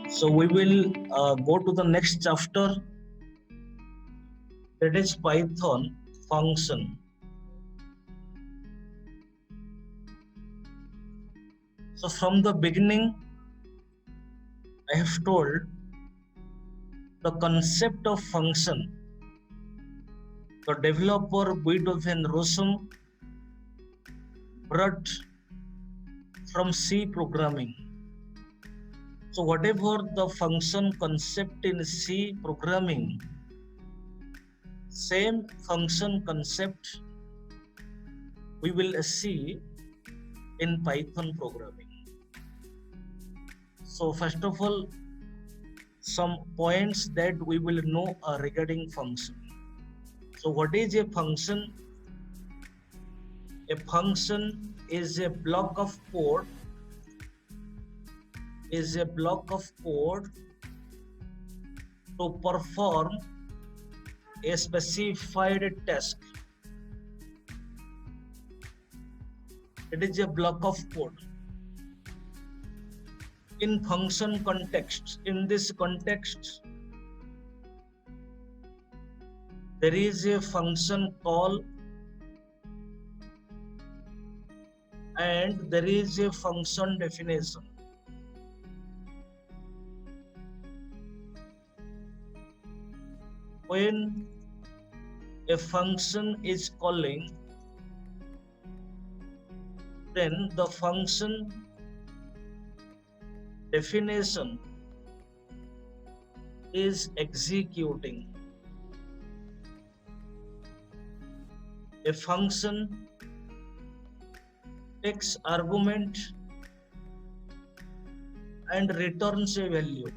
So we will go to the next chapter, that is Python function. So from the beginning, I have told the concept of function. The developer Guido van Rossum brought from C programming. So whatever the function concept in C programming, same function concept we will see in Python programming. So first of all, some points that we will know regarding function. So what is a function? A function is a block of code to perform a specified task. It is a block of code. In function context, in this context, there is a function call and there is a function definition. When a function is calling, then the function definition is executing. A function takes argument and returns a value.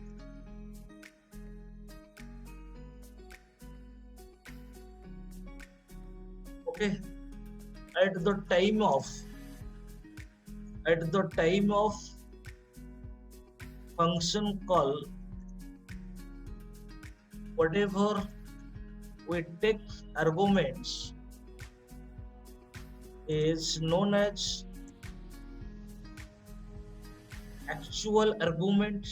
Okay, at the time of function call, whatever we take arguments is known as actual argument.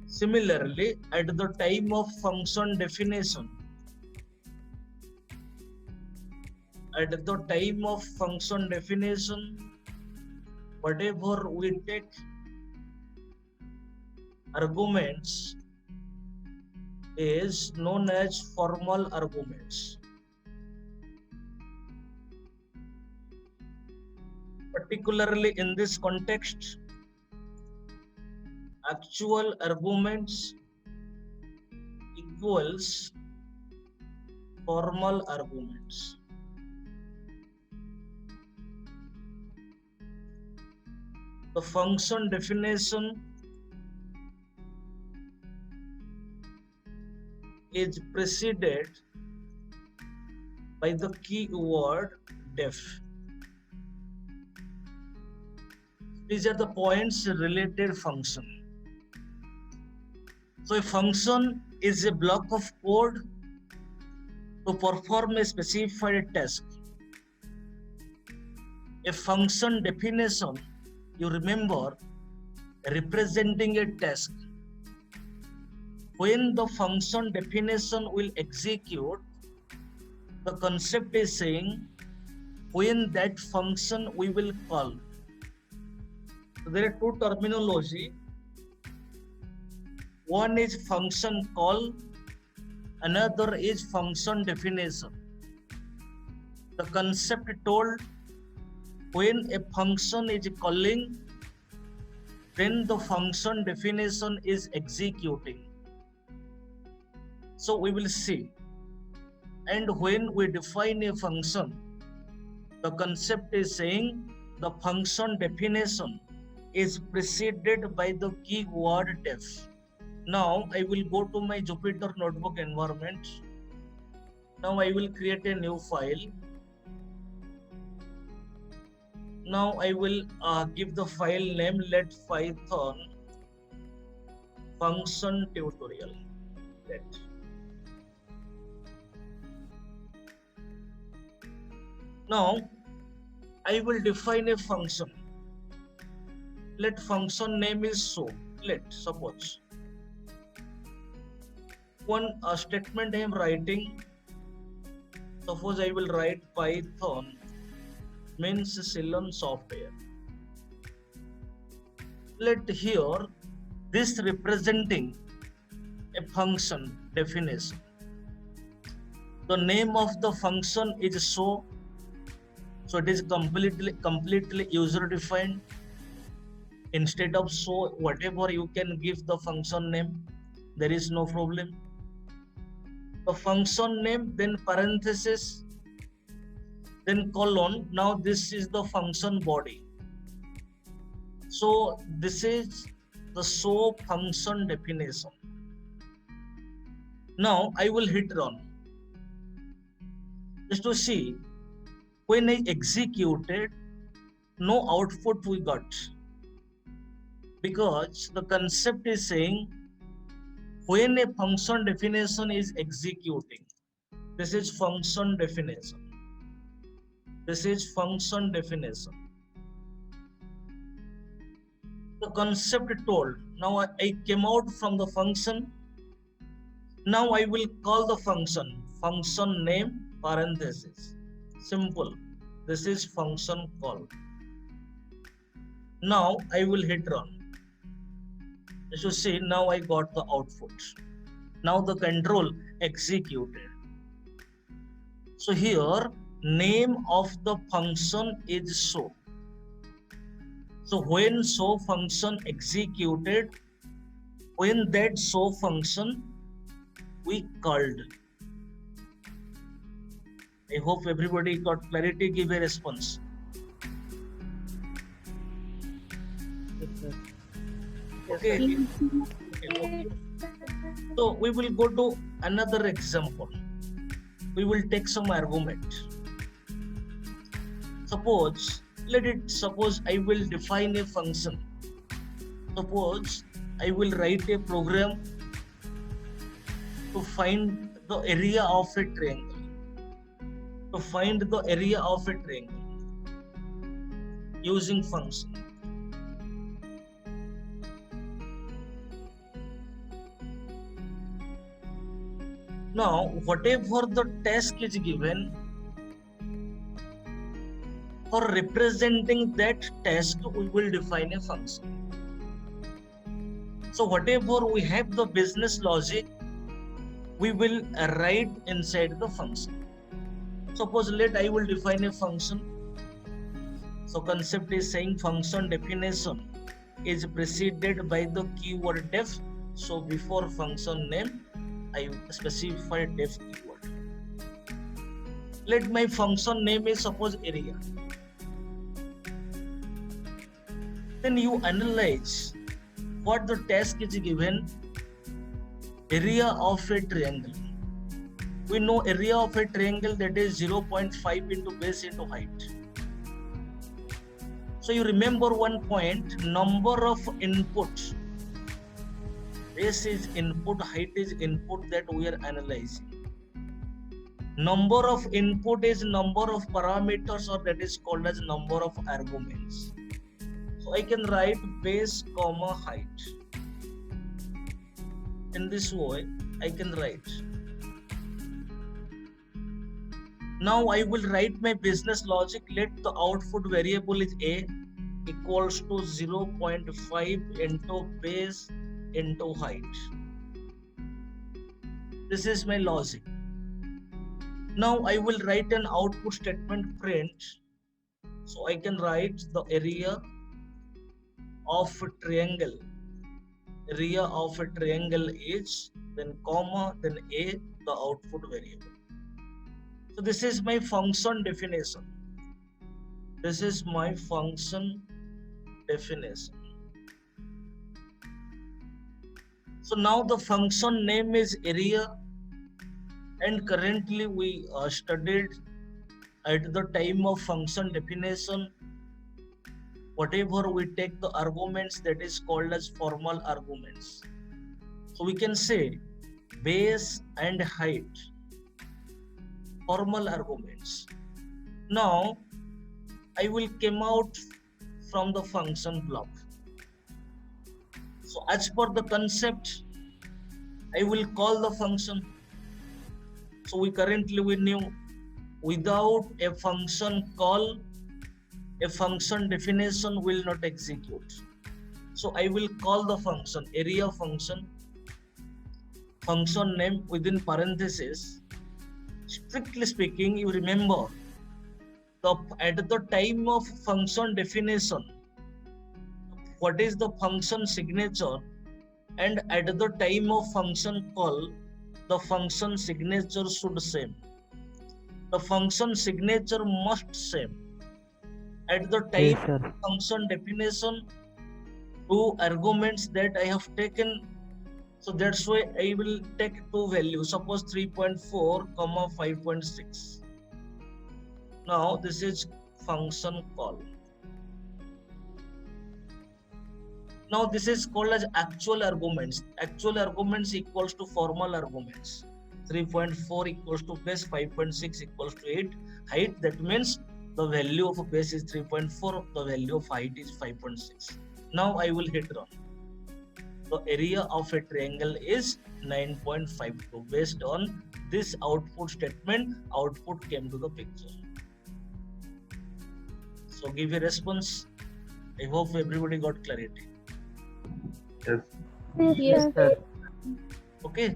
Similarly, at the time of function definition, whatever we take arguments is known as formal arguments. Particularly in this context, actual arguments equals formal arguments. The function definition is preceded by the keyword def. These are the points related function. So a function is a block of code to perform a specified task. A function definition, you remember, representing a task. When the function definition will execute, the concept is saying when that function we will call. So there are two terminology. One is function call, another is function definition. The concept told when a function is calling, then the function definition is executing. So we will see. And when we define a function, the concept is saying the function definition is preceded by the keyword def. Now I will go to my Jupyter Notebook environment. Now I will create a new file. Now I will give the file name let Python function tutorial. Let. Now I will define a function. Let function name is so. Let suppose one statement I am writing. Suppose I will write Python means Ceylon software. Let here this representing a function definition. The name of the function is so it is completely user defined. Instead of so, whatever you can give the function name, there is no problem. The function name, then parenthesis, then colon. Now this is the function body. So this is the so function definition. Now I will hit run. Just to see, when I executed, no output we got. Because the concept is saying, when a function definition is executing, this is function definition. This is function definition. The concept told, now I came out from the function. Now I will call the function name parenthesis. Simple. This is function call. Now I will hit run. As you see, now I got the output. Now the control executed. So here, name of the function is so. So when so function executed, when that so function we called. I hope everybody got clarity, give a response. Okay. So we will go to another example. We will take some argument. Suppose I will define a function. Suppose I will write a program to find the area of a triangle. To find the area of a triangle using function. Now, whatever the task is given, for representing that task, we will define a function. So whatever we have the business logic, we will write inside the function. Suppose I will define a function. So concept is saying function definition is preceded by the keyword def. So before function name, I specify def keyword. Let my function name is suppose area. Then you analyze what the task is given. Area of a triangle. We know area of a triangle, that is 0.5 into base into height. So you remember one point, number of inputs. Base is input, height is input that we are analyzing. Number of input is number of parameters, or that is called as number of arguments. So I can write base comma height. In this way, I can write. Now I will write my business logic. Let the output variable is a equals to 0.5 into base into height. This is my logic. Now I will write an output statement print. So I can write the area of a triangle. Area of a triangle is, then comma, then a, the output variable. So this is my function definition. This is my function definition. So now the function name is area, and currently we studied at the time of function definition, whatever we take the arguments, that is called as formal arguments. So we can say base and height, formal arguments. Now I will come out from the function block. So as per the concept, I will call the function. So we knew without a function call, a function definition will not execute. So I will call the function, area function name within parentheses. Strictly speaking, you remember at the time of function definition, what is the function signature, and at the time of function call, the function signature should same. The function signature must same. At the time Yes, sir. function definition, two arguments that I have taken, so that's why I will take two values, suppose 3.4 comma 5.6. Now this is function call. Now this is called as actual arguments. Actual arguments equals to formal arguments. 3.4 equals to base, 5.6 equals to 8 height. That means the value of a base is 3.4, the value of height is 5.6. Now I will hit run. The area of a triangle is 9.52. Based on this output statement, output came to the picture. So give a response. I hope everybody got clarity. Yes. Yes, sir. Okay.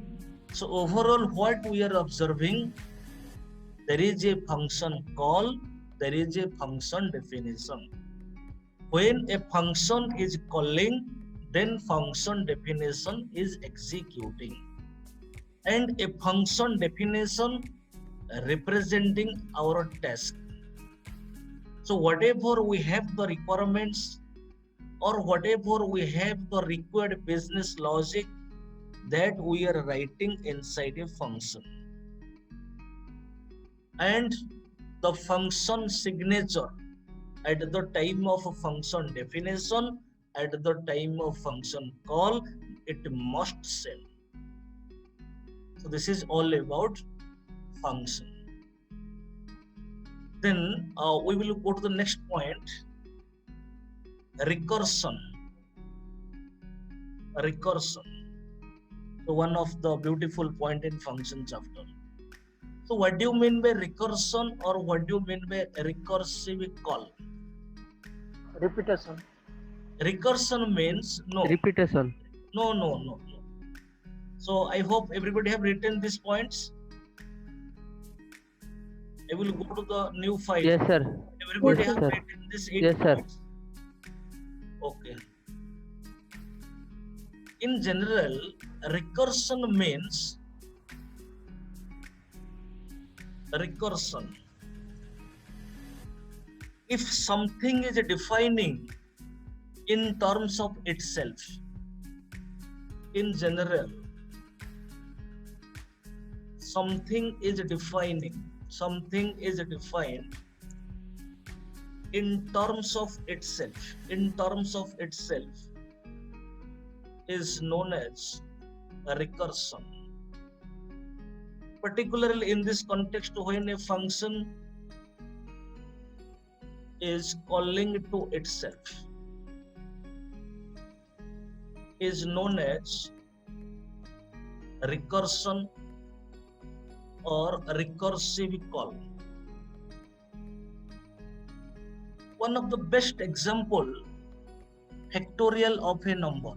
So overall, what we are observing, there is a function call, there is a function definition. When a function is calling, then function definition is executing. And a function definition representing our task. So whatever we have the requirements or whatever we have the required business logic, that we are writing inside a function. And the function signature at the time of a function definition, at the time of function call, it must same. So this is all about function. Then we will go to the next point, recursion. So one of the beautiful point in function chapter. So what do you mean by recursion, or what do you mean by recursive call? Repetition. Recursion means Repetition. No. So I hope everybody have written these points. I will go to the new file. Yes, sir. Everybody Yes, have sir. written this 8 Yes, sir. points. Okay. In general, recursion means if something is defining in terms of itself. In general, something is defined in terms of itself. Is known as a recursion. Particularly in this context, when a function is calling to itself, is known as recursion or recursive call. One of the best example, factorial of a number.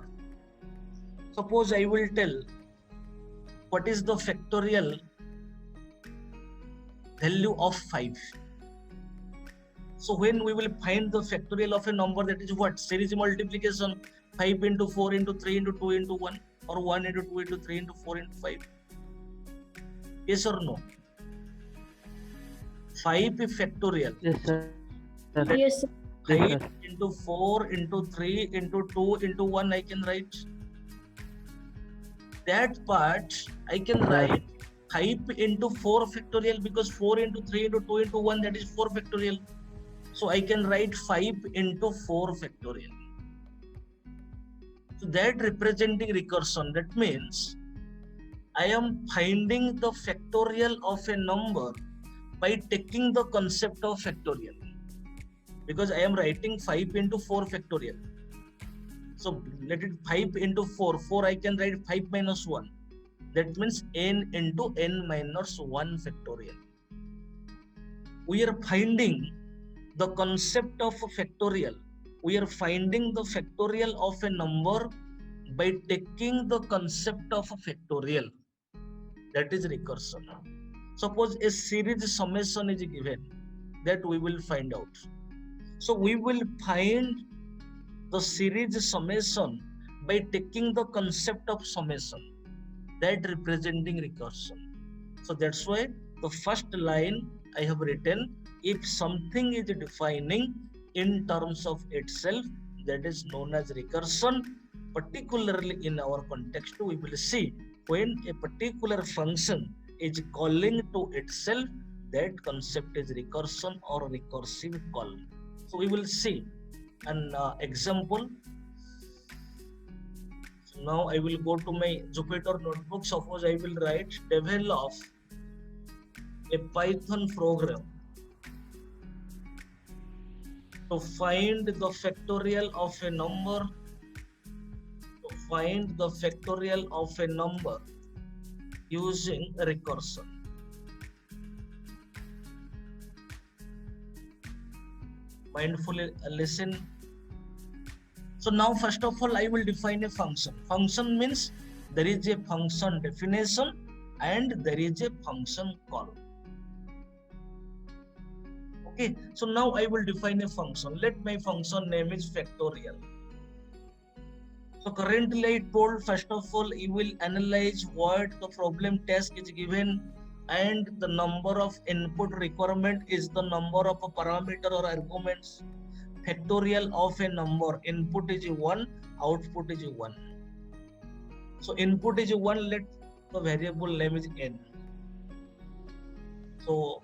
Suppose I will tell what is the factorial value of 5. So when we will find the factorial of a number, that is what? Series multiplication, 5 into 4 into 3 into 2 into 1, or 1 into 2 into 3 into 4 into 5. Yes or no? 5 factorial. Yes, sir. Yes, sir. 5 into 4 into 3 into 2 into 1 I can write. That part I can write 5 into 4 factorial, because 4 into 3 into 2 into 1, that is 4 factorial. So I can write 5 into 4 factorial. So that representing recursion, that means I am finding the factorial of a number by taking the concept of factorial. because I am writing 5 into 4 factorial. So let it 5 into 4. 4 I can write 5 minus 1. That means n into n minus 1 factorial. We are finding the concept of a factorial. We are finding the factorial of a number by taking the concept of a factorial. That is recursion. Suppose a series summation is given, that we will find out. So we will find the series summation by taking the concept of summation, that representing recursion. So that's why the first line I have written, if something is defining in terms of itself, that is known as recursion. Particularly in our context, we will see when a particular function is calling to itself, that concept is recursion or recursive call. So we will see an example. So now I will go to my Jupyter notebook. Suppose I will write develop a Python program to find the factorial of a number, using recursion. Mindfully listen. So now first of all I will define a function. Function means there is a function definition and there is a function call. Okay, so now I will define a function. Let my function name is factorial. So currently I told, first of all, you will analyze what the problem task is given and the number of input requirement is the number of a parameter or arguments. Factorial of a number, input is 1, output is 1. So input is 1, let the variable name is n. So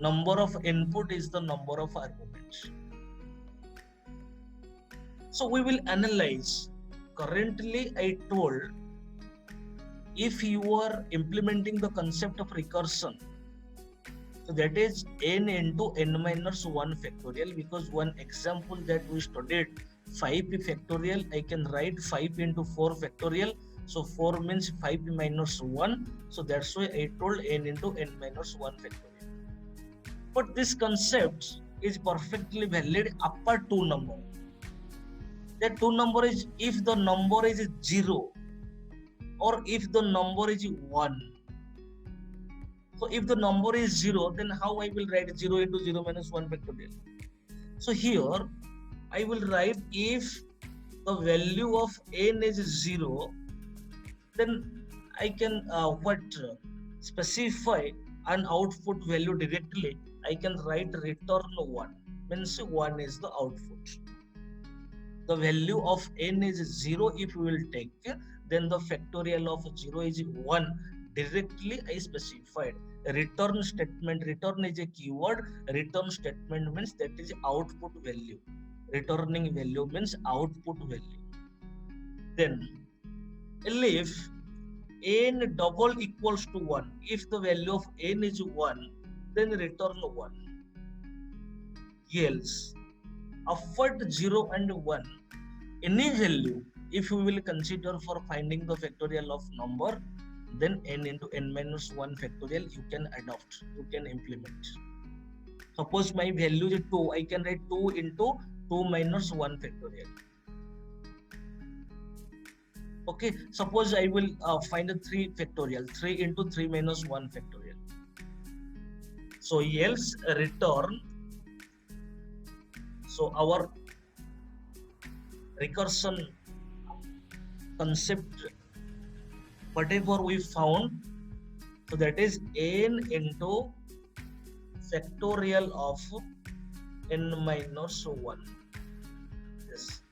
number of input is the number of arguments. So we will analyze. Currently I told, if you are implementing the concept of recursion, so that is n into n minus 1 factorial, because one example that we studied 5 factorial, I can write 5 into 4 factorial. So 4 means 5 minus 1. So that's why I told n into n minus 1 factorial. But this concept is perfectly valid upper two number. That two number is if the number is 0 or if the number is 1. So if the number is 0, then how I will write 0 into 0 minus 1 factorial? So here I will write if the value of n is 0, then I can specify an output value directly. I can write return 1, means 1 is the output. The value of n is 0 if we will take, then the factorial of 0 is 1. Directly I specified. Return statement, return is a keyword. Return statement means that is output value. Returning value means output value. Then if n double equals to 1, if the value of n is 1, then return 1. Else, afford 0 and 1, any value, if we will consider for finding the factorial of number, then n into n minus 1 factorial you can adopt, you can implement. Suppose my value is 2, I can write 2 into 2 minus 1 factorial. Okay, suppose I will find a 3 factorial, 3 into 3 minus 1 factorial. So else return, so our recursion concept, whatever we found, so that is n into factorial of n minus 1. Yes.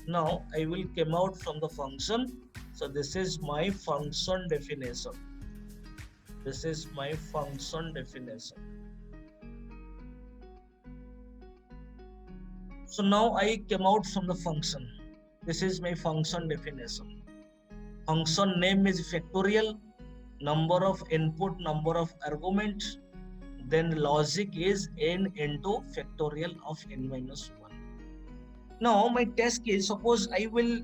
Now I will come out from the function. So this is my function definition. This is my function definition. So now I came out from the function. This is my function definition. Function name is factorial, number of input, number of arguments. then logic is n into factorial of n minus 1. Now my task is, suppose I will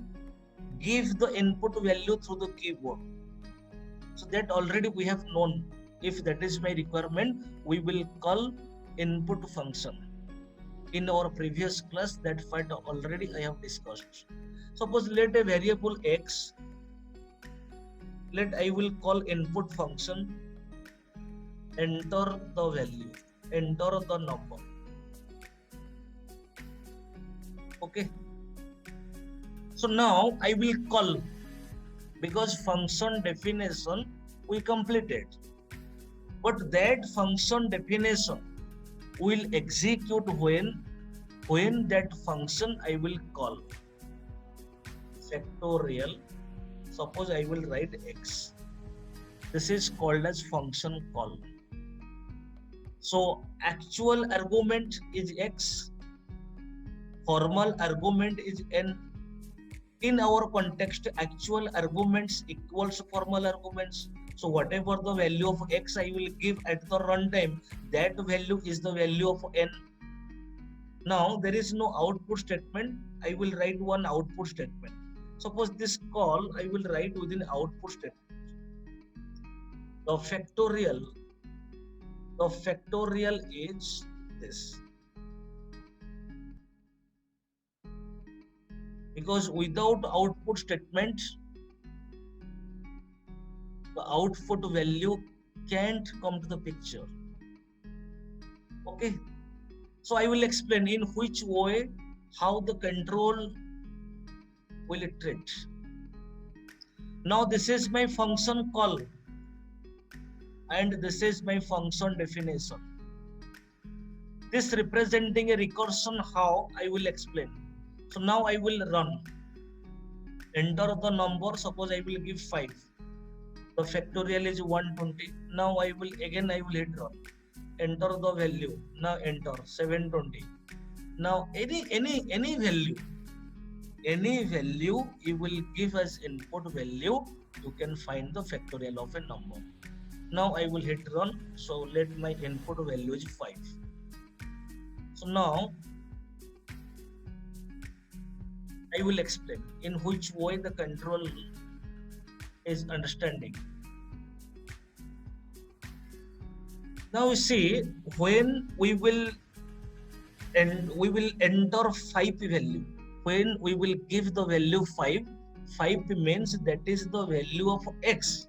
give the input value through the keyboard. So that already we have known. If that is my requirement, we will call input function. In our previous class, that part already I have discussed. Suppose let a variable x, let I will call input function, enter the value, enter the number. Okay. So now I will call, because function definition we completed, but that function definition will execute when that function I will call factorial. Suppose I will write x. This is called as function call. So actual argument is x, formal argument is n. In our context, actual arguments equals formal arguments. So whatever the value of x I will give at the runtime, that value is the value of n. Now there is no output statement. I will write one output statement. Suppose this call I will write within output statement. The factorial is this. Because without output statement, the output value can't come to the picture. Okay. So I will explain in which way how the control will treat. Now this is my function call and this is my function definition. This representing a recursion, how I will explain. So now I will run, enter the number, suppose I will give 5. The factorial is 120. Now I will hit run, enter the value, now enter 720. Now any value you will give as input value, you can find the factorial of a number. Now I will hit run, so let my input value is 5. So now I will explain in which way the control is understanding. Now you see, when we will enter 5 value, when we will give the value 5 means that is the value of x.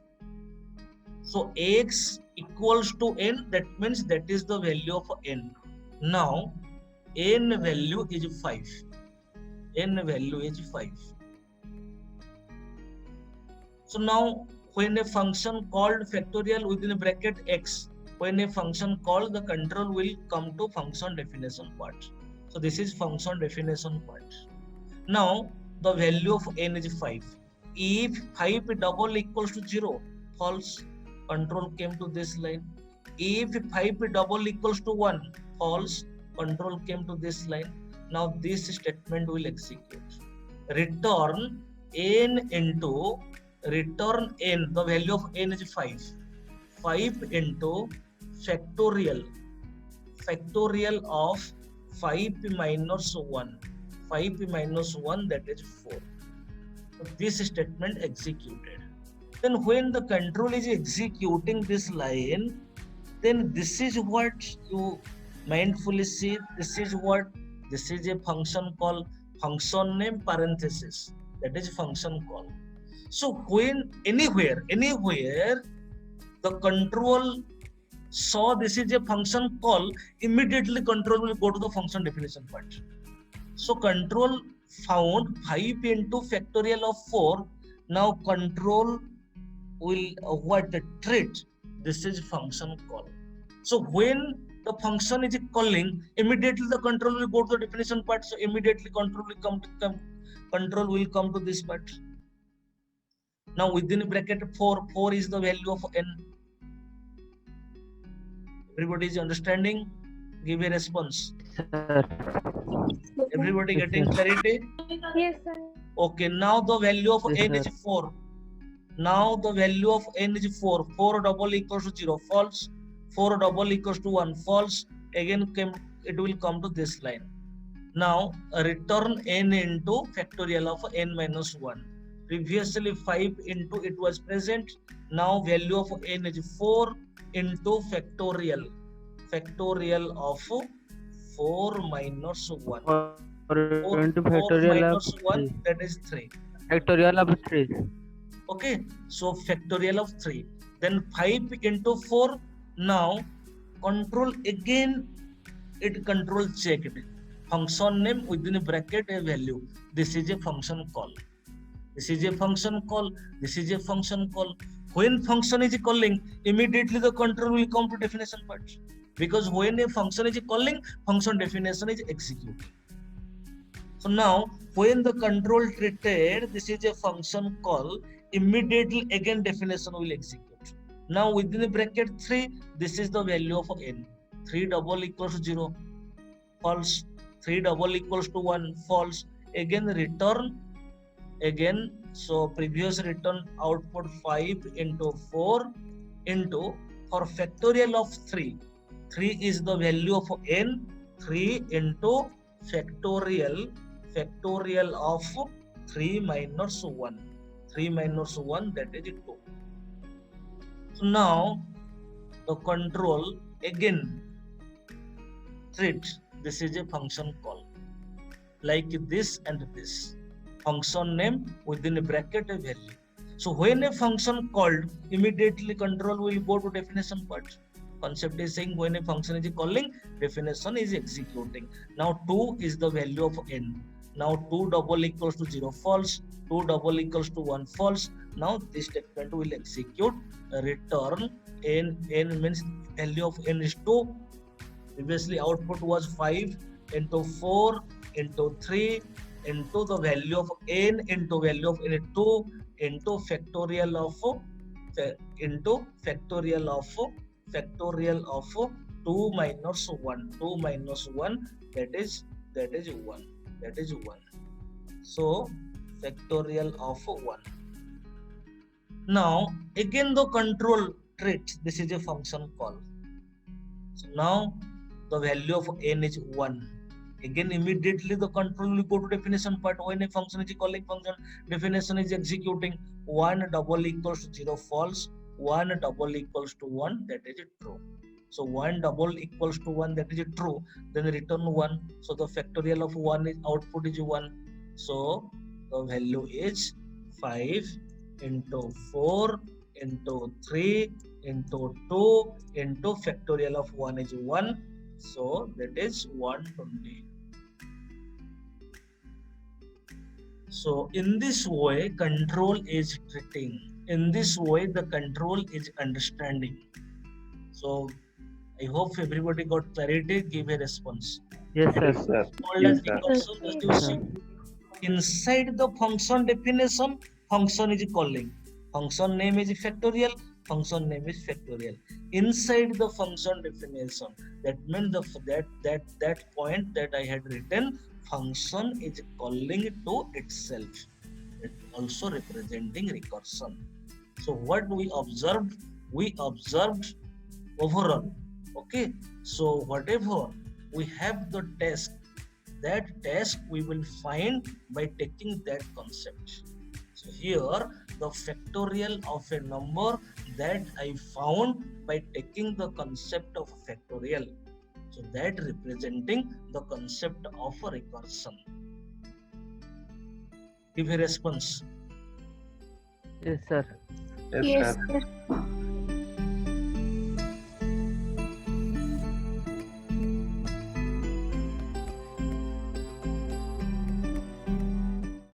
So x equals to n, that means that is the value of n. Now n value is 5. N value is 5. So now when a function called factorial within bracket x, when a function called, the control will come to function definition part. So this is function definition part. Now the value of n is 5. If 5 double equals to 0, false, control came to this line. If 5 double equals to 1, false, control came to this line. Now this statement will execute. Return n, the value of n is 5. 5 into factorial of 5 minus 1. 5 minus 1, that is 4. So this statement executed. Then when the control is executing this line, then this is what you mindfully see. This is a function call, function name parenthesis, that is function call. So when anywhere the control saw this is a function call, immediately control will go to the function definition part. So control found 5 into factorial of 4. Now control will treat this is function call. So when the function is calling, immediately the control will go to the definition part. So immediately control will come to this part. Now within bracket 4 is the value of n. Everybody is understanding? Give a response. Sir. Everybody Yes, getting sir. clarity? Yes, sir. Okay, now the value of Yes, n sir. is 4. Now the value of n is 4. 4 double equals to 0. False. 4 double equals to 1 false. Again it will come to this line. Now return n into factorial of n minus 1. Previously 5 into it was present. Now value of n is 4 into factorial of 4 minus 1. Or 4 into factorial of minus 1, 3. that is 3. Factorial of 3. Okay, so factorial of 3. Then 5 into 4. Now control again, it control checked. Function name within a bracket a value. This is a function call. This is a function call. This is a function call. When function is calling, immediately the control will come to definition part. Because when a function is calling, function definition is executing. So now, when the control treated, this is a function call, immediately again definition will execute. Now within the bracket 3, this is the value of n. 3 double equals to 0, false. 3 double equals to 1, false. Again return, again, so previous return output 5 into 4 into, for factorial of 3. 3 is the value of n, 3 into factorial of 3 minus 1. 3 minus 1, that is 2. So now the control again treat, this is a function call like this and this. Function name within a bracket a value. So when a function called, immediately control will go to definition part. Concept is saying when a function is calling, definition is executing. Now 2 is the value of n. Now 2 double equals to 0, false. 2 double equals to 1, false. Now this statement will execute, return n. N means value of n is 2. Previously output was 5 into 4 into 3 into the value of n into value of n 2 into factorial of 2 minus 1. 2 minus 1, that is 1. That is 1. So factorial of 1. Now again the control treat, this is a function call. So now the value of n is 1. Again immediately the control will go to definition part. When a function is calling function, definition is executing. 1 double equals to 0, false. 1 double equals to 1, that is true. So 1 double equals to 1, that is true. Then return 1. So the factorial of 1 is output is 1. So the value is 5 into 4 into 3 into 2 into factorial of 1 is 1. So that is 120. So in this way, control is treating. In this way, the control is understanding. So I hope everybody got clarity. Give a response. Yes, sir. Yes, sir. All Yes, that sir. recursion, just you see. Inside the function definition, function is calling. Function name is factorial. Function name is factorial. Inside the function definition, that means that point that I had written, function is calling to itself. It also representing recursion. So what we observed overall. Okay. So whatever we have the task, that task we will find by taking that concept. So here the factorial of a number that I found by taking the concept of factorial. So that representing the concept of a recursion. Give a response. Yes, sir. Yes, Yes, sir. sir.